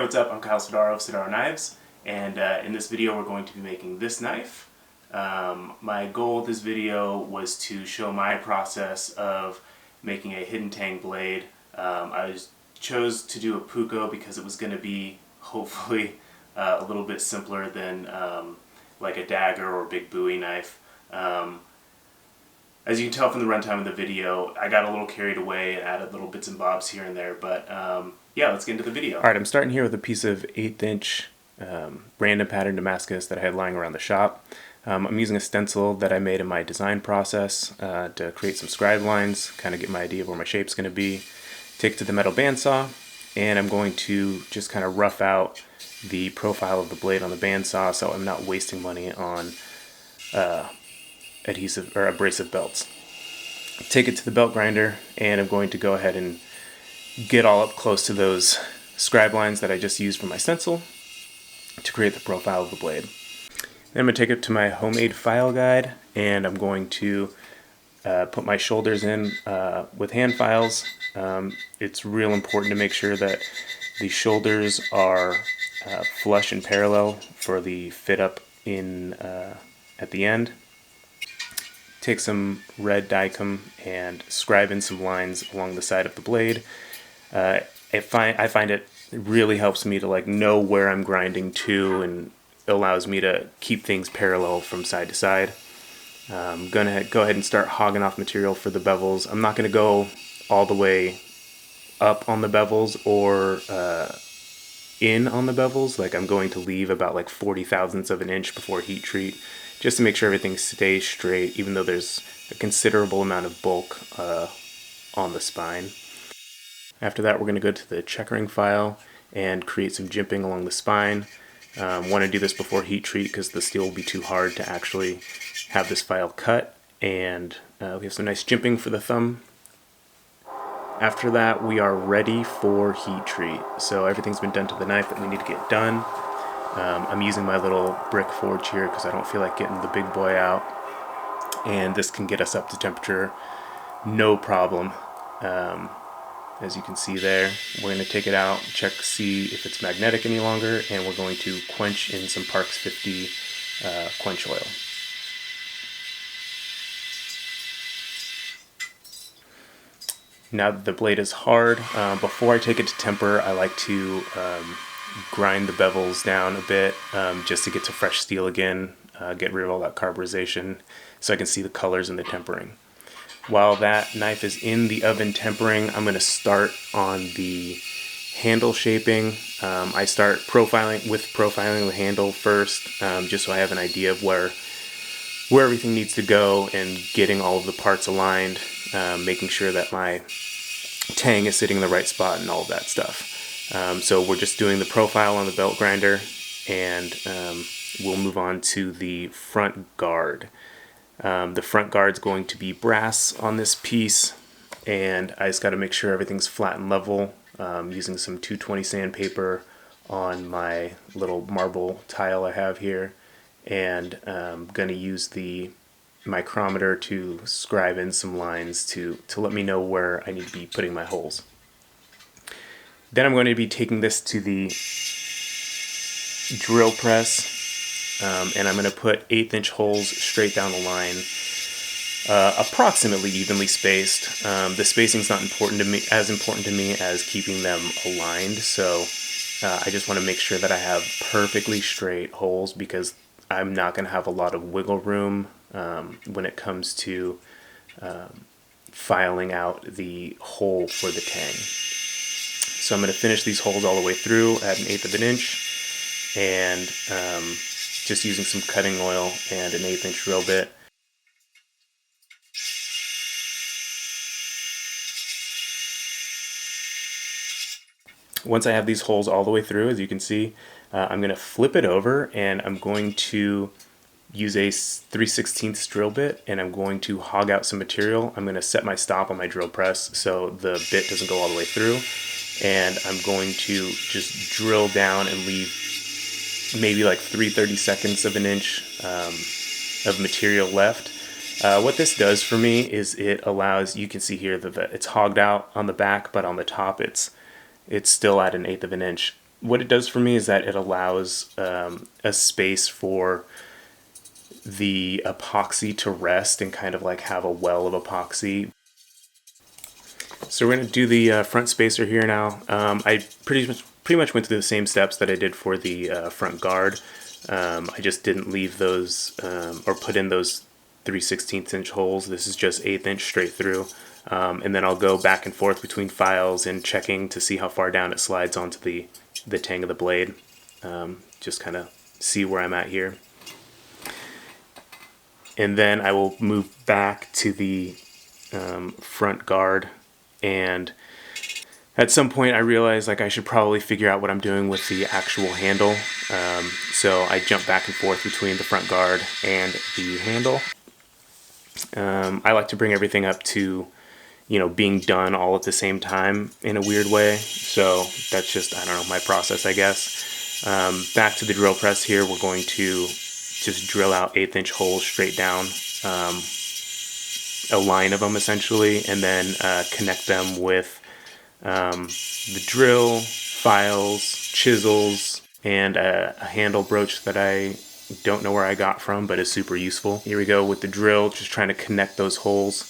what's up? I'm Kyle Sodaro of Sodaro Knives, and in this video we're going to be making this knife. My goal with this video was to show my process of making a hidden Tang blade. I chose to do a Puukko because it was going to be hopefully a little bit simpler than like a dagger or big Bowie knife. As you can tell from the runtime of the video, I got a little carried away and added little bits and bobs here and there, but yeah, let's get into the video. Alright, I'm starting here with a piece of 1/8 inch random pattern Damascus that I had lying around the shop. I'm using a stencil that I made in my design process to create some scribe lines, kind of get my idea of where my shape's going to be. Take it to the metal bandsaw, and I'm going to just kind of rough out the profile of the blade on the bandsaw so I'm not wasting money on adhesive or abrasive belts. Take it to the belt grinder, and I'm going to go ahead and get all up close to those scribe lines that I just used for my stencil to create the profile of the blade. Then I'm going to take it to my homemade file guide, and I'm going to put my shoulders in with hand files. It's real important to make sure that the shoulders are flush and parallel for the fit up in at the end. Take some red Dicom and scribe in some lines along the side of the blade. I find it really helps me to like know where I'm grinding to, and allows me to keep things parallel from side to side. I'm gonna go ahead and start hogging off material for the bevels. I'm not gonna go all the way up on the bevels or in on the bevels. Like, I'm going to leave about like 40 thousandths of an inch before heat treat, just to make sure everything stays straight, even though there's a considerable amount of bulk on the spine. After that, we're going to go to the checkering file and create some jimping along the spine. Want to do this before heat treat because the steel will be too hard to actually have this file cut. And we have some nice jimping for the thumb. After that, we are ready for heat treat. So everything's been done to the knife that we need to get done. I'm using my little brick forge here because I don't feel like getting the big boy out. And this can get us up to temperature, no problem. As you can see there, we're going to take it out, check, see if it's magnetic any longer, and we're going to quench in some Parks 50 quench oil. Now that the blade is hard, before I take it to temper, I like to grind the bevels down a bit just to get to fresh steel again, get rid of all that carburization so I can see the colors in the tempering. While that knife is in the oven tempering, I'm going to start on the handle shaping. I start profiling the handle first, just so I have an idea of where everything needs to go and getting all of the parts aligned, making sure that my tang is sitting in the right spot and all of that stuff. So we're just doing the profile on the belt grinder, and we'll move on to the front guard. The front guard's going to be brass on this piece, and I just got to make sure everything's flat and level, using some 220 sandpaper on my little marble tile I have here, and I'm going to use the micrometer to scribe in some lines to let me know where I need to be putting my holes. Then I'm going to be taking this to the drill press, and I'm going to put 1/8 inch holes straight down the line, approximately evenly spaced. The spacing's not as important to me as keeping them aligned, so I just want to make sure that I have perfectly straight holes, because I'm not going to have a lot of wiggle room when it comes to filing out the hole for the tang. So I'm going to finish these holes all the way through at 1/8 of an inch, and just using some cutting oil and an 1/8 inch drill bit. Once I have these holes all the way through, as you can see, I'm going to flip it over, and I'm going to use a 3/16 drill bit, and I'm going to hog out some material. I'm going to set my stop on my drill press so the bit doesn't go all the way through, and I'm going to just drill down and leave maybe like 3/32 of an inch of material left. What this does for me is it allows, you can see here that it's hogged out on the back, but on the top it's still at 1/8 of an inch. what it does for me is that it allows a space for the epoxy to rest and kind of like have a well of epoxy. So we're going to do the front spacer here now. I pretty much went through the same steps that I did for the front guard. I just didn't leave those or put in those 3/16 inch holes. This is just 1/8 inch straight through. And then I'll go back and forth between files and checking to see how far down it slides onto the tang of the blade. Just kind of see where I'm at here. And then I will move back to the front guard, and at some point I realized like I should probably figure out what I'm doing with the actual handle. So I jump back and forth between the front guard and the handle. I like to bring everything up to, you know, being done all at the same time in a weird way. So that's just, I don't know, my process, I guess. Back to the drill press here, we're going to just drill out 1/8 inch holes straight down, a line of them essentially, and then connect them with the drill, files, chisels, and a handle broach that I don't know where I got from, but is super useful. Here we go with the drill, just trying to connect those holes.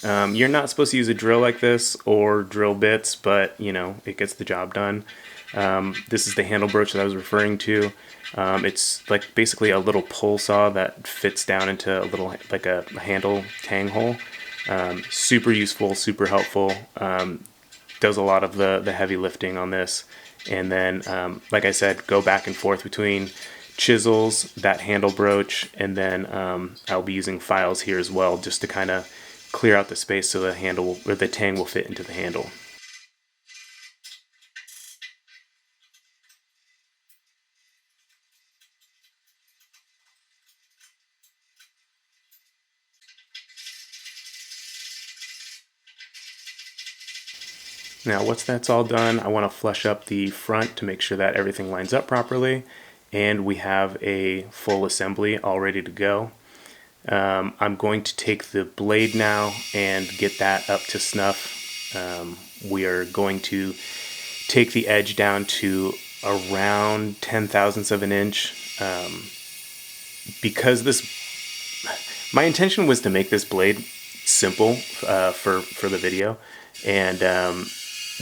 You're not supposed to use a drill like this or drill bits, but you know, it gets the job done. This is the handle broach that I was referring to. It's like basically a little pull saw that fits down into a little, like a handle tang hole. Super useful, super helpful. Does a lot of the heavy lifting on this. And then, like I said, go back and forth between chisels, that handle broach, and then I'll be using files here as well, just to kind of clear out the space so the handle or the tang will fit into the handle. Now once that's all done, I want to flush up the front to make sure that everything lines up properly, and we have a full assembly all ready to go. I'm going to take the blade now and get that up to snuff. We are going to take the edge down to around 10 thousandths of an inch. Because my intention was to make this blade simple for the video, and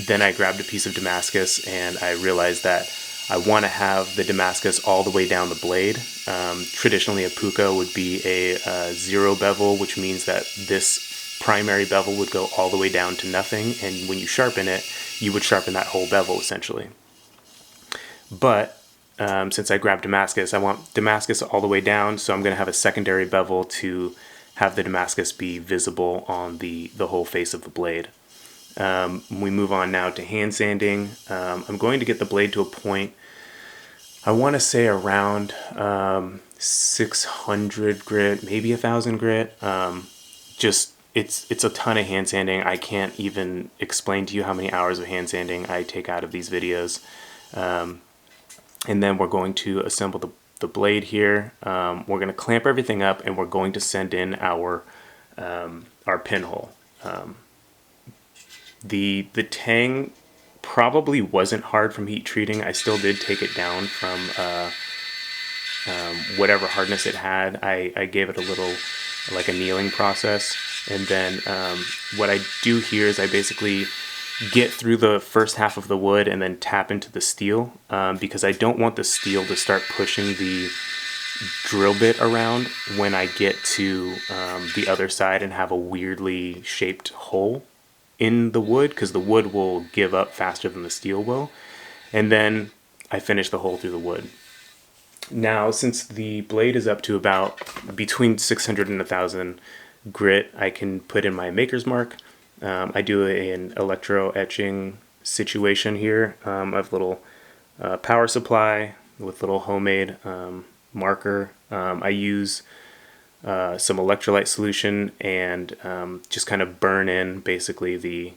then I grabbed a piece of Damascus and I realized that I want to have the Damascus all the way down the blade. Traditionally a Puukko would be a zero bevel, which means that this primary bevel would go all the way down to nothing, and when you sharpen it, you would sharpen that whole bevel essentially. But since I grabbed Damascus, I want Damascus all the way down, so I'm going to have a secondary bevel to have the Damascus be visible on the whole face of the blade. We move on now to hand sanding. I'm going to get the blade to a point, I want to say around 600 grit, maybe 1,000 grit. Just it's a ton of hand sanding. I can't even explain to you how many hours of hand sanding I take out of these videos. And then we're going to assemble the blade here. We're going to clamp everything up, and we're going to send in our pinhole. The tang probably wasn't hard from heat treating. I still did take it down from whatever hardness it had. I gave it a little, like, annealing process. And then what I do here is I basically get through the first half of the wood and then tap into the steel, because I don't want the steel to start pushing the drill bit around when I get to the other side and have a weirdly shaped hole in the wood, because the wood will give up faster than the steel will. And then I finish the hole through the wood. Now, since the blade is up to about between 600 and 1,000 grit, I can put in my maker's mark. I do an electro etching situation here. I have a little power supply with little homemade marker. I use some electrolyte solution and just kind of burn in basically the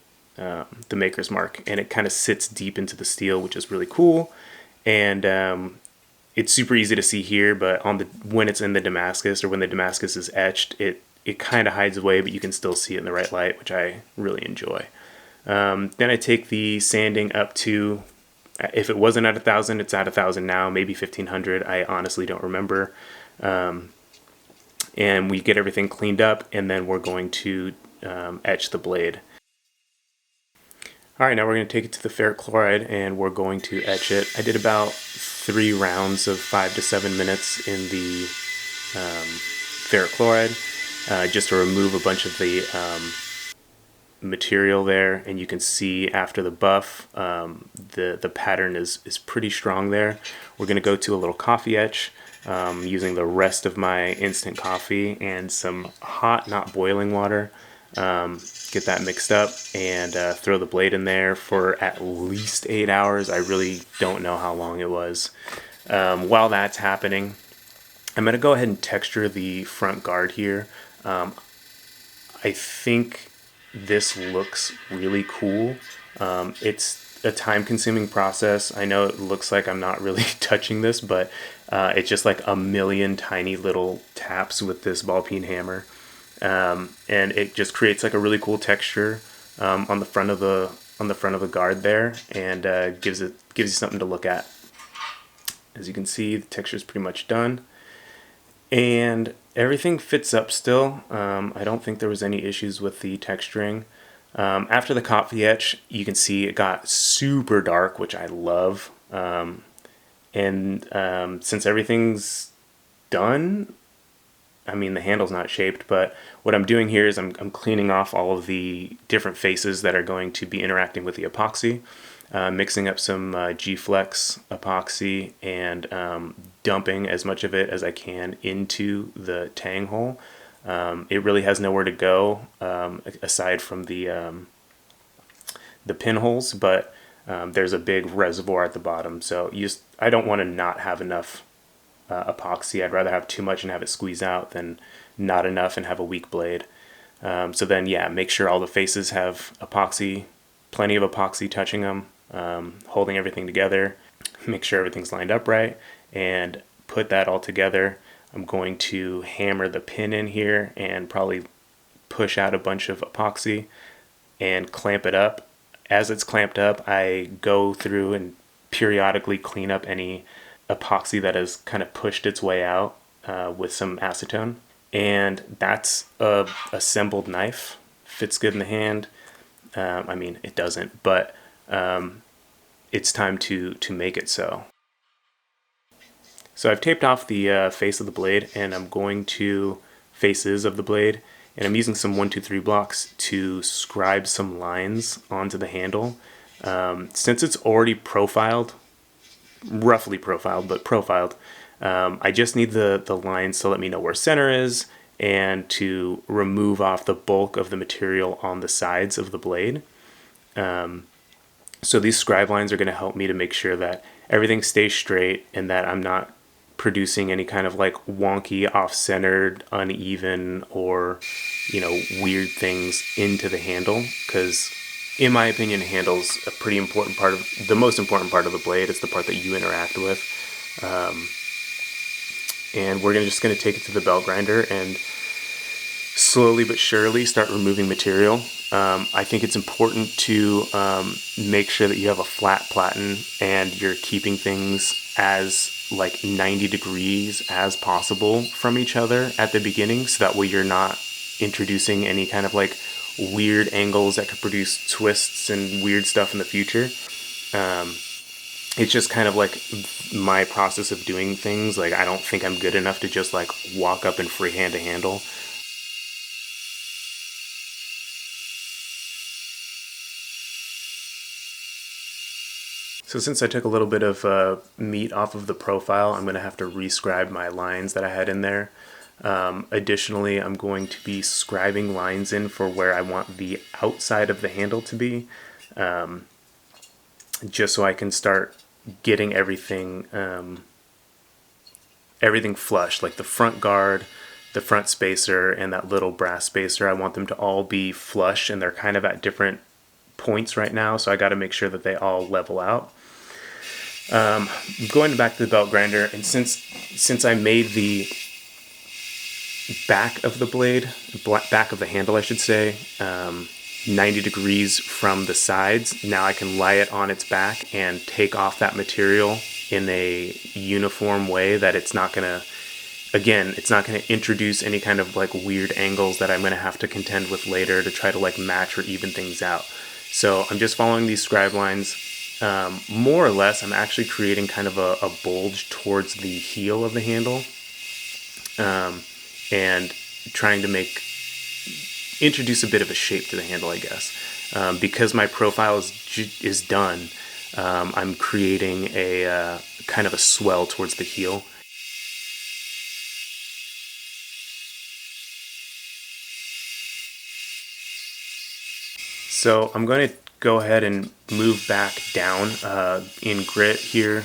maker's mark, and it kind of sits deep into the steel, which is really cool. And it's super easy to see here, but when it's in the Damascus, or when the Damascus is etched, it kind of hides away, but you can still see it in the right light, which I really enjoy. Then I take the sanding up to If it wasn't at 1,000, it's at 1,000 now, maybe 1,500. I honestly don't remember. And we get everything cleaned up, and then we're going to etch the blade. All right, now we're going to take it to the ferric chloride, and we're going to etch it. I did about 3 rounds of 5 to 7 minutes in the ferric chloride, just to remove a bunch of the material there. And you can see after the buff, the pattern is pretty strong there. We're going to go to a little coffee etch, using the rest of my instant coffee and some hot, not boiling water. Get that mixed up and throw the blade in there for at least 8 hours. I really don't know how long it was. While that's happening, I'm going to go ahead and texture the front guard here. I think this looks really cool. It's a time-consuming process. I know it looks like I'm not really touching this, but it's just like a million tiny little taps with this ball peen hammer. And it just creates like a really cool texture on the front of the guard there, and gives you something to look at. As you can see, the texture is pretty much done, and everything fits up still. I don't think there was any issues with the texturing. After the coffee etch, you can see it got super dark, which I love. And since everything's done, I mean, the handle's not shaped, but what I'm doing here is I'm cleaning off all of the different faces that are going to be interacting with the epoxy, mixing up some G-Flex epoxy, and dumping as much of it as I can into the Tang hole. It really has nowhere to go aside from the pinholes, but there's a big reservoir at the bottom, so I don't want to not have enough epoxy. I'd rather have too much and have it squeeze out than not enough and have a weak blade. So then, yeah, make sure all the faces have epoxy, plenty of epoxy touching them, holding everything together. Make sure everything's lined up right, and put that all together. I'm going to hammer the pin in here and probably push out a bunch of epoxy and clamp it up. As it's clamped up, I go through and periodically clean up any epoxy that has kind of pushed its way out with some acetone. And that's a assembled knife. Fits good in the hand. I mean, it doesn't, but it's time to make it so. So I've taped off the face of the blade, and I'm going to faces of the blade, and I'm using some 1-2-3 blocks to scribe some lines onto the handle. Since it's already profiled, roughly profiled, but profiled, I just need the lines to let me know where center is, and to remove off the bulk of the material on the sides of the blade. So these scribe lines are going to help me to make sure that everything stays straight and that I'm not producing any kind of like wonky, off-centered, uneven, or weird things into the handle, because in my opinion, the handle's a pretty important part of the most important part of the blade. It's the part that you interact with. And we're just going to take it to the belt grinder and slowly but surely start removing material. I think it's important to make sure that you have a flat platen and you're keeping things as like 90 degrees as possible from each other at the beginning, so that way you're not introducing any kind of like weird angles that could produce twists and weird stuff in the future. It's just kind of like my process of doing things. Like, I don't think I'm good enough to just like walk up and freehand a handle. So since I took a little bit of meat off of the profile, I'm going to have to rescribe my lines that I had in there. Additionally, I'm going to be scribing lines in for where I want the outside of the handle to be, just so I can start getting everything flush, like the front guard, the front spacer, and that little brass spacer. I want them to all be flush, and they're kind of at different points right now, so I got to make sure that they all level out. Going back to the belt grinder, and since I made the back of the blade, back of the handle I should say, 90 degrees from the sides. Now I can lie it on its back and take off that material in a uniform way that it's not going to, again, it's not going to introduce any kind of like weird angles that I'm going to have to contend with later to try to like match or even things out. So I'm just following these scribe lines. More or less, I'm actually creating kind of a bulge towards the heel of the handle, and trying to introduce a bit of a shape to the handle, I guess. Because my profile is done, I'm creating a kind of a swell towards the heel. So I'm going to go ahead and move back down in grit here.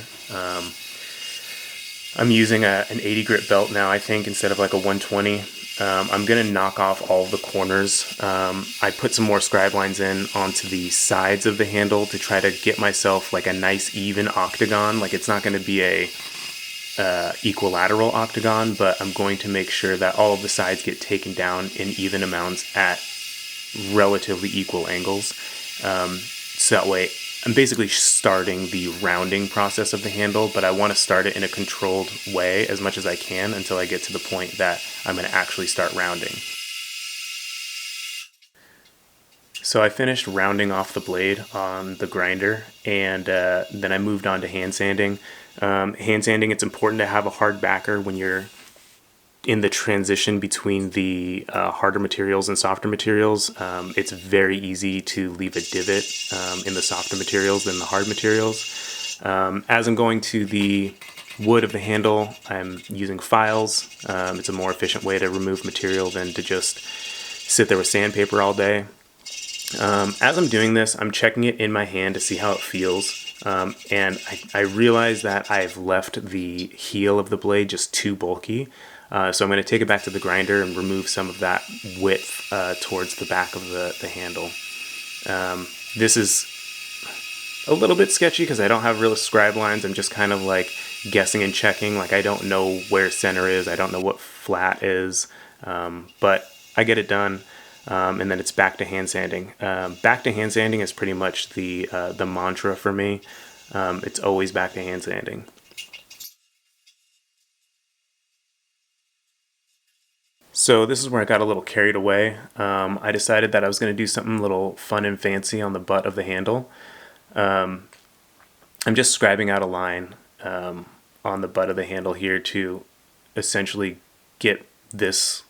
I'm using an 80 grit belt now, I think, instead of like a 120. I'm going to knock off all of the corners. I put some more scribe lines in onto the sides of the handle to try to get myself like a nice even octagon. Like it's not going to be a equilateral octagon, but I'm going to make sure that all of the sides get taken down in even amounts at relatively equal angles. So that way I'm basically starting the rounding process of the handle, but I want to start it in a controlled way as much as I can until I get to the point that I'm going to actually start rounding. So I finished rounding off the blade on the grinder, and then I moved on to hand sanding. Hand sanding, it's important to have a hard backer when you're in the transition between the harder materials and softer materials. It's very easy to leave a divot in the softer materials than the hard materials. As I'm going to the wood of the handle, I'm using files. It's a more efficient way to remove material than to just sit there with sandpaper all day. As I'm doing this, I'm checking it in my hand to see how it feels. And I realize that I've left the heel of the blade just too bulky. So I'm going to take it back to the grinder and remove some of that width towards the back of the handle. This is a little bit sketchy because I don't have real scribe lines. I'm just kind of like guessing and checking. Like I don't know where center is. I don't know what flat is. But I get it done. And then it's back to hand sanding. Back to hand sanding is pretty much the mantra for me. It's always back to hand sanding. So this is where I got a little carried away. I decided that I was going to do something a little fun and fancy on the butt of the handle. I'm just scribing out a line on the butt of the handle here to essentially get this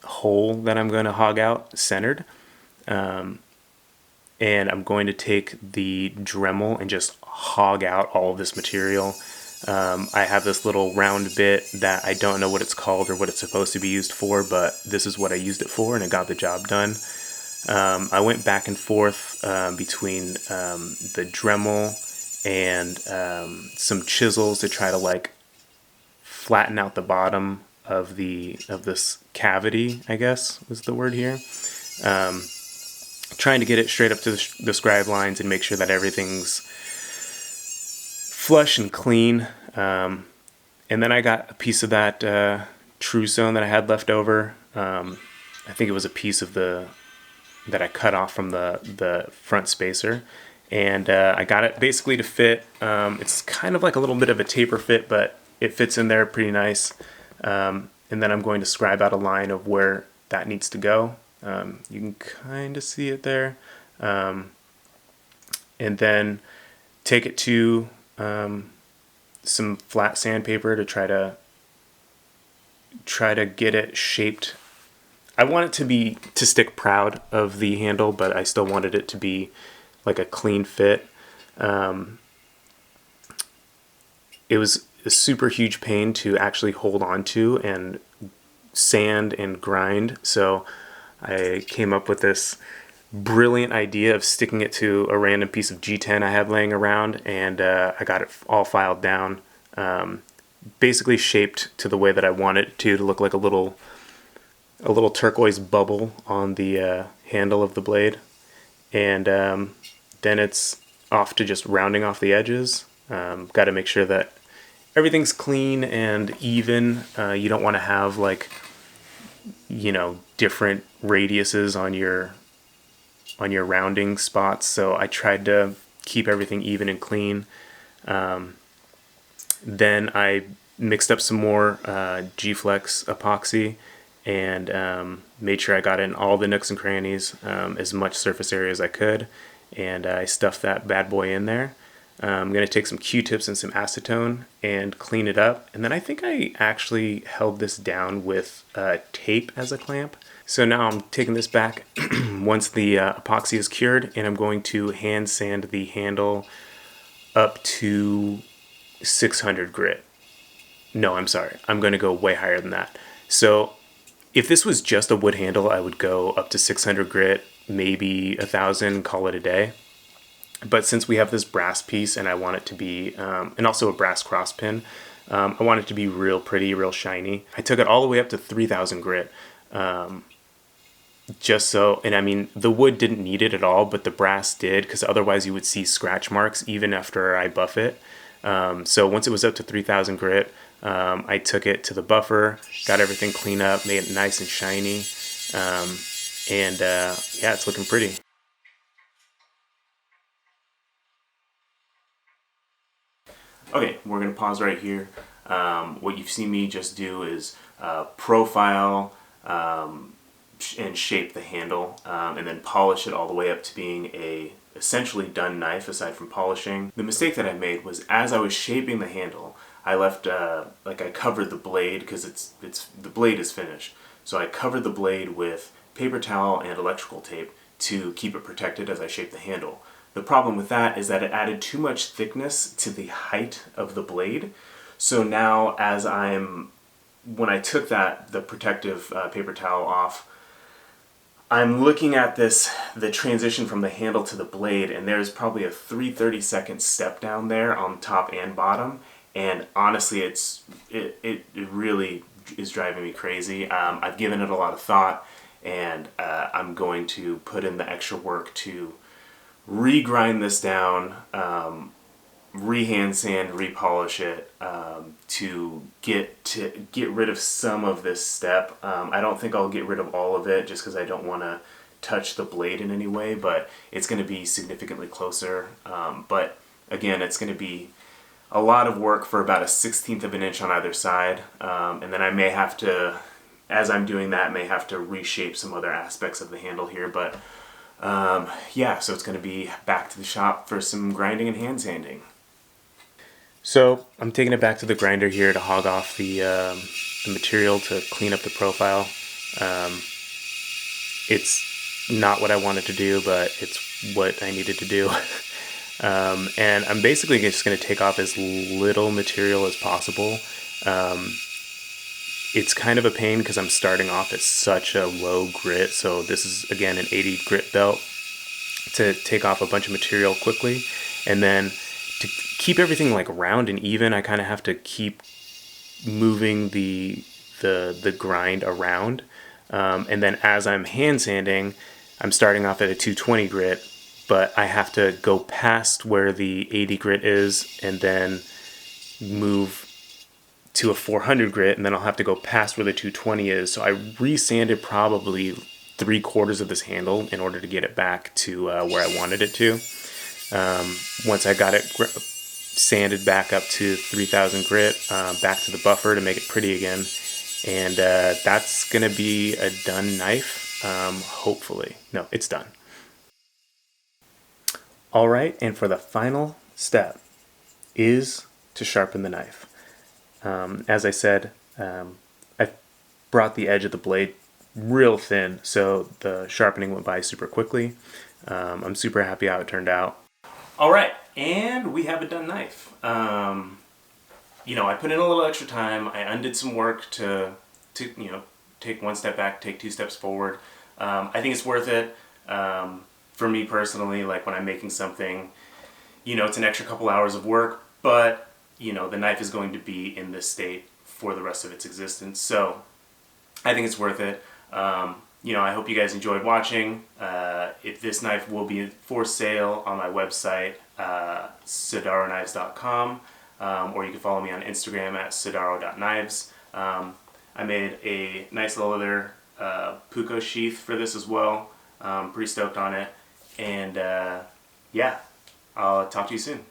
hole that I'm going to hog out centered. And I'm going to take the Dremel and just hog out all of this material. I have this little round bit that I don't know what it's called or what it's supposed to be used for, but this is what I used it for and it got the job done. I went back and forth between the Dremel and some chisels to try to like flatten out the bottom of this cavity, I guess was the word here. Trying to get it straight up to the scribe lines and make sure that everything's flush and clean. And then I got a piece of that trousseau that I had left over. I think it was a piece of that I cut off from the front spacer. And I got it basically to fit. It's kind of like a little bit of a taper fit, but it fits in there pretty nice. And then I'm going to scribe out a line of where that needs to go. You can kind of see it there. And then take it to some flat sandpaper to try to get it shaped. I want it to stick proud of the handle, but I still wanted it to be like a clean fit. It was a super huge pain to actually hold on to and sand and grind, so I came up with this brilliant idea of sticking it to a random piece of G10 I had laying around, and I got it all filed down, basically shaped to the way that I want it to look like a little turquoise bubble on the handle of the blade. And then it's off to just rounding off the edges. Got to make sure that everything's clean and even. You don't want to have like, different radiuses on your your rounding spots. So I tried to keep everything even and clean. Then I mixed up some more G-Flex epoxy and made sure I got in all the nooks and crannies, as much surface area as I could, and I stuffed that bad boy in there. I'm going to take some Q-tips and some acetone and clean it up, and then I think I actually held this down with tape as a clamp. So now I'm taking this back once the epoxy is cured, and I'm going to hand sand the handle up to 600 grit. No, I'm sorry. I'm going to go way higher than that. So if this was just a wood handle, I would go up to 600 grit, maybe 1,000, call it a day. But since we have this brass piece and I want it to be, and also a brass cross pin, I want it to be real pretty, real shiny. I took it all the way up to 3,000 grit. Just so, and I mean, the wood didn't need it at all, but the brass did, because otherwise you would see scratch marks even after I buff it. So once it was up to 3,000 grit, I took it to the buffer, got everything cleaned up, made it nice and shiny, and yeah, it's looking pretty. Okay, we're going to pause right here. What you've seen me just do is profile and shape the handle, and then polish it all the way up to being a essentially done knife aside from polishing. The mistake that I made was, as I was shaping the handle, I left like I covered the blade, because the blade is finished. So I covered the blade with paper towel and electrical tape to keep it protected as I shaped the handle. The problem with that is that it added too much thickness to the height of the blade. So now when I took the protective paper towel off, I'm looking at the transition from the handle to the blade, and there's probably a 3/32 step down there on top and bottom. And honestly, it really is driving me crazy. I've given it a lot of thought, and I'm going to put in the extra work to regrind this down, re-hand sand, repolish it, to get rid of some of this step. I don't think I'll get rid of all of it, just because I don't want to touch the blade in any way, but it's going to be significantly closer. But again, it's going to be a lot of work for about 1/16 of an inch on either side, and then I may have to, as I'm doing that, may have to reshape some other aspects of the handle here, but yeah, so it's going to be back to the shop for some grinding and hand sanding. So I'm taking it back to the grinder here to hog off the material to clean up the profile. It's not what I wanted to do, but it's what I needed to do. And I'm basically just going to take off as little material as possible. It's kind of a pain because I'm starting off at such a low grit. So this is, again, an 80 grit belt, to take off a bunch of material quickly. And then to keep everything like round and even, I kind of have to keep moving the grind around. And then as I'm hand sanding, I'm starting off at a 220 grit, but I have to go past where the 80 grit is and then move to a 400 grit, and then I'll have to go past where the 220 is. So I resanded probably 3/4 of this handle in order to get it back to where I wanted it to. Once I got it sanded back up to 3,000 grit, back to the buffer to make it pretty again, and that's gonna be a done knife, hopefully. No, it's done. All right, and for the final step is to sharpen the knife. As I said, I brought the edge of the blade real thin, so the sharpening went by super quickly. I'm super happy how it turned out. All right, and we have a done knife. You know, I put in a little extra time. I undid some work to you know, take one step back, take 2 steps forward. I think it's worth it. For me personally, like when I'm making something, you know, it's an extra couple hours of work, but you know, the knife is going to be in this state for the rest of its existence. So I think it's worth it. You know, I hope you guys enjoyed watching. If this knife will be for sale on my website, sidaroknives.com, or you can follow me on Instagram at sidaro.knives. I made a nice little leather Puukko sheath for this as well. Pretty stoked on it. And yeah, I'll talk to you soon.